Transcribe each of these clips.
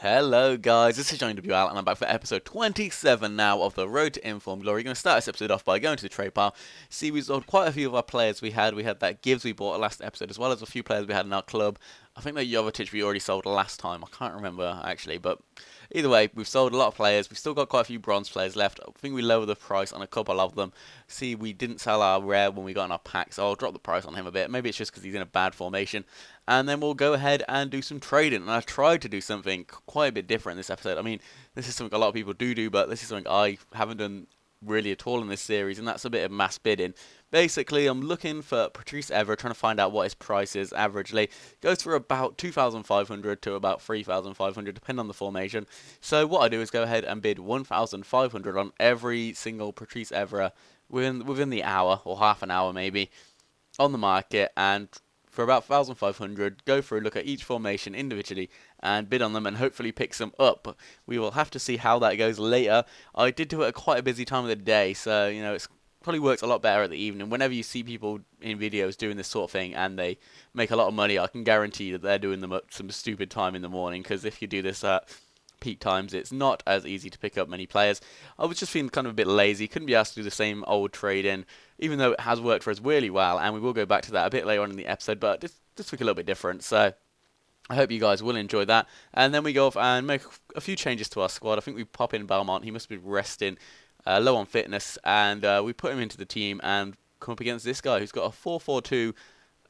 Hello guys, this is Johnny WL and I'm back for episode 27 now of the Road to Inform Glory. We're going to start this episode off by going to the trade pile. See, we sold quite a few of our players we had. We had that Gibbs we bought last episode, as well as a few players we had in our club. I think that Jovetic we already sold last time. I can't remember actually, but either way, we've sold a lot of players. We've still got quite a few bronze players left. I think we lowered the price on a couple of them. See, we didn't sell our rare when we got in our pack, so I'll drop the price on him a bit. Maybe it's just because he's in a bad formation. And then we'll go ahead and do some trading. And I tried to do something quite a bit different this episode. I mean, this is something a lot of people do, but this is something I haven't done really at all in this series, and that's a bit of mass bidding. Basically, I'm looking for Patrice Evra, trying to find out what his price is averagely. Goes for about 2,500 to about 3,500, depending on the formation. So what I do is go ahead and bid 1,500 on every single Patrice Evra within the hour, or half an hour maybe, on the market, and for about 1,500, go through, look at each formation individually, and bid on them, and hopefully pick some up. We will have to see how that goes later. I did do it at quite a busy time of the day, so it's probably works a lot better at the evening. Whenever you see people in videos doing this sort of thing and they make a lot of money, I can guarantee that they're doing them at some stupid time in the morning. Because if you do this at peak times, it's not as easy to pick up many players. I was just feeling kind of a bit lazy, couldn't be asked to do the same old trade-in, even though it has worked for us really well, and we will go back to that a bit later on in the episode, but this week a little bit different, so I hope you guys will enjoy that. And then we go off and make a few changes to our squad. I think we pop in Belmont, he must be resting, low on fitness, and we put him into the team and come up against this guy who's got a 4-4-2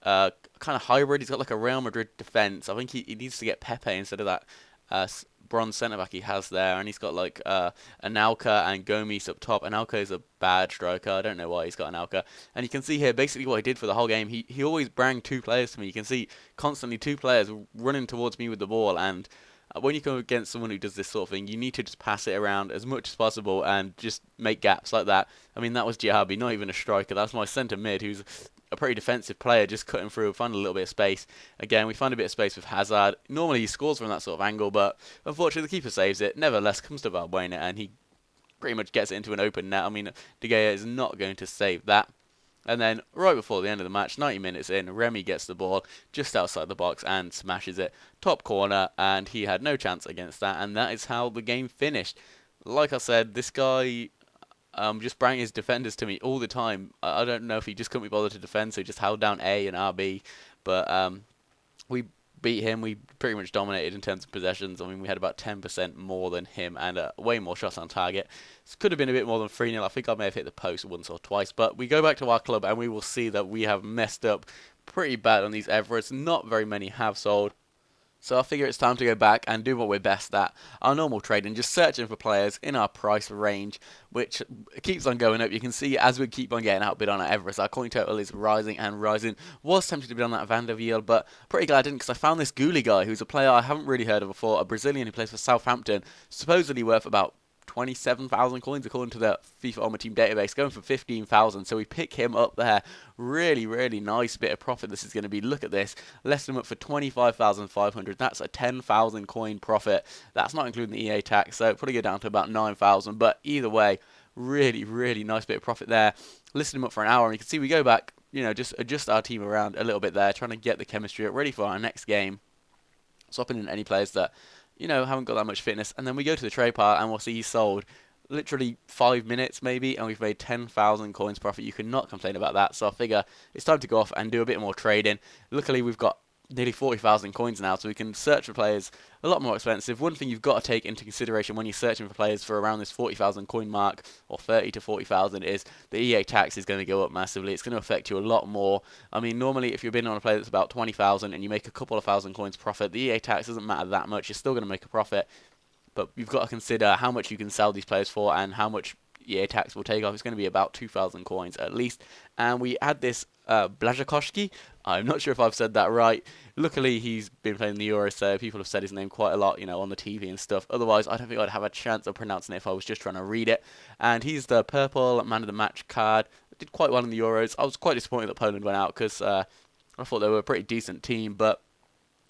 kind of hybrid. He's got like a Real Madrid defense. I think he needs to get Pepe instead of that bronze centre back he has there, and he's got like Anelka and Gomes up top. Anelka is a bad striker. I don't know why he's got Anelka. And you can see here basically what he did for the whole game. He always brought two players to me. You can see constantly two players running towards me with the ball, and when you come against someone who does this sort of thing, you need to just pass it around as much as possible and just make gaps like that. I mean, that was Diaby, not even a striker. That's my centre mid, who's a pretty defensive player, just cutting through, find a little bit of space. Again, we find a bit of space with Hazard. Normally he scores from that sort of angle, but unfortunately the keeper saves it. Nevertheless, comes to Valbuena and he pretty much gets it into an open net. I mean, De Gea is not going to save that. And then, right before the end of the match, 90 minutes in, Remy gets the ball just outside the box and smashes it. Top corner, and he had no chance against that, and that is how the game finished. Like I said, this guy just brought his defenders to me all the time. I don't know if he just couldn't be bothered to defend, so he just held down A and RB. But we beat him. We pretty much dominated in terms of possessions. I mean, we had about 10% more than him and way more shots on target. This could have been a bit more than 3-0. I think I may have hit the post once or twice. But we go back to our club and we will see that we have messed up pretty bad on these Everett's. Not very many have sold. So I figure it's time to go back and do what we're best at, our normal trading, just searching for players in our price range, which keeps on going up. You can see as we keep on getting outbid on our Everest, our coin total is rising and rising. Was tempted to bid on that Van der Wiel, but pretty glad I didn't, because I found this Gulli guy, who's a player I haven't really heard of before, a Brazilian who plays for Southampton, supposedly worth about 27,000 coins according to the FIFA Ultimate Team database, going for 15,000. So we pick him up there. Really, really nice bit of profit this is going to be. Look at this. Less him up for 25,500. That's a 10,000 coin profit. That's not including the EA tax, so probably go down to about 9,000. But either way, really, really nice bit of profit there. Listed him up for an hour, and you can see we go back, just adjust our team around a little bit there, trying to get the chemistry up, ready for our next game. Swapping in any players that haven't got that much fitness. And then we go to the trade pile and we'll see he's sold literally 5 minutes maybe, and we've made 10,000 coins profit. You cannot complain about that. So I figure it's time to go off and do a bit more trading. Luckily, we've got nearly 40,000 coins now, so we can search for players a lot more expensive. One thing you've got to take into consideration when you're searching for players for around this 40,000 coin mark, or 30 to 40,000, is the EA tax is going to go up massively. It's going to affect you a lot more. I mean, normally if you're bidding on a player that's about 20,000 and you make a couple of thousand coins profit, the EA tax doesn't matter that much. You're still going to make a profit, but you've got to consider how much you can sell these players for and how much EA tax will take off. It's going to be about 2,000 coins at least. And we add this Blažekoski. I'm not sure if I've said that right. Luckily, he's been playing the Euros, so people have said his name quite a lot, on the TV and stuff. Otherwise, I don't think I'd have a chance of pronouncing it if I was just trying to read it. And he's the purple man of the match card. Did quite well in the Euros. I was quite disappointed that Poland went out because I thought they were a pretty decent team, but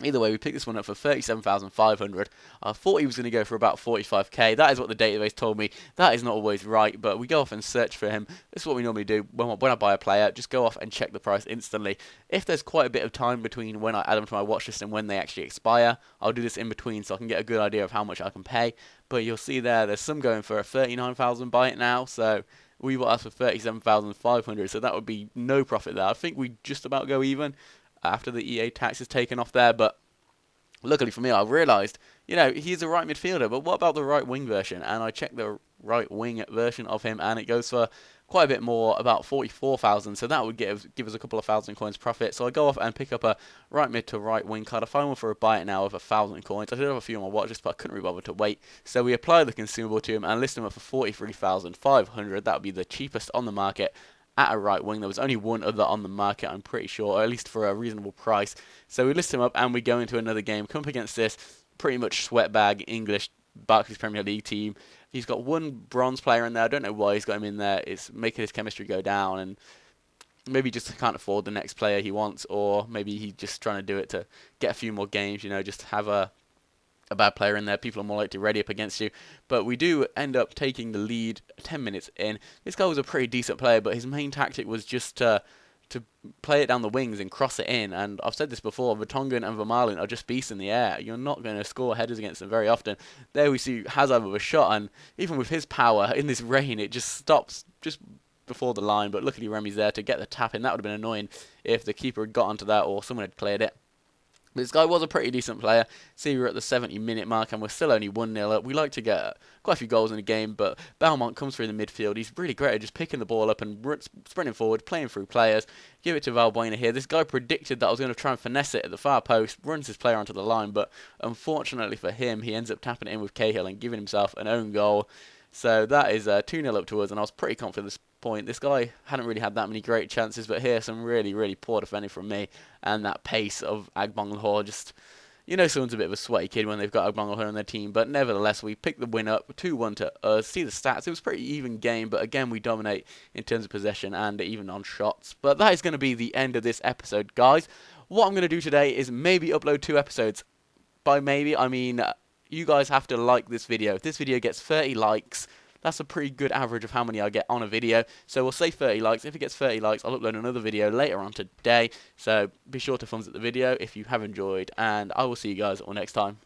Either way, we picked this one up for 37,500. I thought he was going to go for about 45k. That is what the database told me. That is not always right, but we go off and search for him. This is what we normally do when I buy a player. Just go off and check the price instantly. If there's quite a bit of time between when I add them to my watch list and when they actually expire, I'll do this in between so I can get a good idea of how much I can pay. But you'll see there's some going for a 39,000 buy it now, so we bought us for 37,500, so that would be no profit there. I think we just about go even after the EA tax is taken off there, but luckily for me, I realised, he's a right midfielder, but what about the right wing version? And I checked the right wing version of him, and it goes for quite a bit more, about 44,000, so that would give us a couple of thousand coins profit. So I go off and pick up a right mid to right wing card. I find one for a buy it now of 1,000 coins. I did have a few on my watch list, but I couldn't really bother to wait. So we apply the consumable to him and list him up for 43,500. That would be the cheapest on the market at a right wing. There was only one other on the market, I'm pretty sure, or at least for a reasonable price. So we list him up and we go into another game, come up against this pretty much sweatbag English Barclays Premier League team. He's got one bronze player in there. I don't know why he's got him in there. It's making his chemistry go down, and maybe just can't afford the next player he wants, or maybe he's just trying to do it to get a few more games, just have a bad player in there. People are more likely to ready up against you. But we do end up taking the lead 10 minutes in. This guy was a pretty decent player, but his main tactic was just to play it down the wings and cross it in. And I've said this before, Vertonghen and Vermaelen are just beasts in the air. You're not going to score headers against them very often. There we see Hazard with a shot, and even with his power in this rain, it just stops just before the line. But luckily Remy's there to get the tap in. That would have been annoying if the keeper had got onto that or someone had cleared it. This guy was a pretty decent player. See, we're at the 70-minute mark and we're still only 1-0 up. We like to get quite a few goals in a game, but Belmont comes through the midfield. He's really great at just picking the ball up and sprinting forward, playing through players. Give it to Valbuena here. This guy predicted that I was going to try and finesse it at the far post, runs his player onto the line, but unfortunately for him, he ends up tapping it in with Cahill and giving himself an own goal. So that is 2-0 up to us, and I was pretty confident at this point. This guy hadn't really had that many great chances, but here some really, really poor defending from me, and that pace of Agbonlahor just, someone's a bit of a sweaty kid when they've got Agbonlahor on their team, but nevertheless, we picked the win up, 2-1 to us. See the stats, it was a pretty even game, but again, we dominate in terms of possession and even on shots. But that is going to be the end of this episode, guys. What I'm going to do today is maybe upload 2 episodes. By maybe, I mean you guys have to like this video. If this video gets 30 likes, that's a pretty good average of how many I get on a video. So we'll say 30 likes. If it gets 30 likes, I'll upload another video later on today. So be sure to thumbs up the video if you have enjoyed, and I will see you guys all next time.